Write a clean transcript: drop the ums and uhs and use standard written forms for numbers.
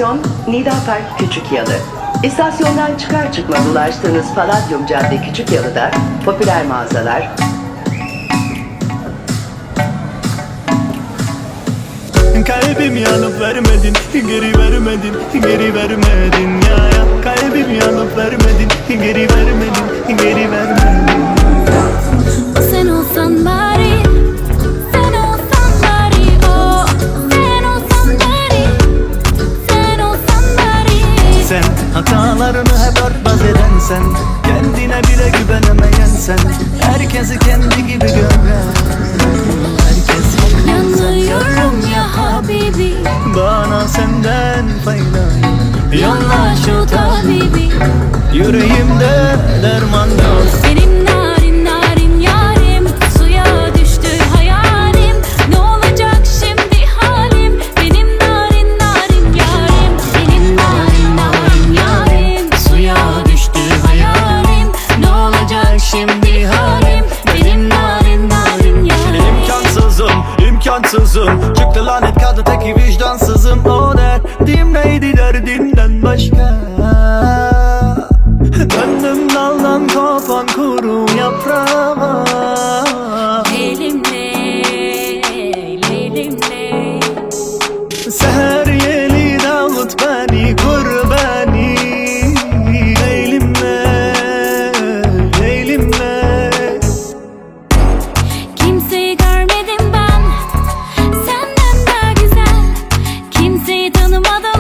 İstasyon Nida Park Küçükyalı. İstasyondan çıkar çıkmaz ulaştığınız Palladium Cadde Küçükyalı'da popüler mağazalar, Kalbim yanıp vermedin, geri vermedin, geri vermedin ya. Kalbim yanıp vermedin, geri vermedin, geri vermedin. Sen olsan bari, sen olsan bari, oh. Sen olsan bari, sen olsan bari. Sen hatalarını hep örtbas eden sen, kendine bile güvenemeyen sen, herkesi kendi gibi gören, herkesi Yanıyorum ya habibi, bana senden fayda. yolla şu tabibi. Yüreğimde derman yok. Benim narin narin yarim, suya düştü hayalim. Ne olacak şimdi halim? Benim narin narin yarim, benim narin narin yarim. Suya düştü hayalim. Ne olacak şimdi halim? Benim narin narin yarim. İmkansızım, imkansızım. Çıktı lanet kaldı tek vicdansızım. O derdim neydi derdimden başka? Döndüm daldan kopan kuru yaprağa. Elimle, elimle. Seher yeli davut beni, kur beni. Elimle, elimle. Kimseyi görmedim ben senden daha güzel. Kimseyi tanımadım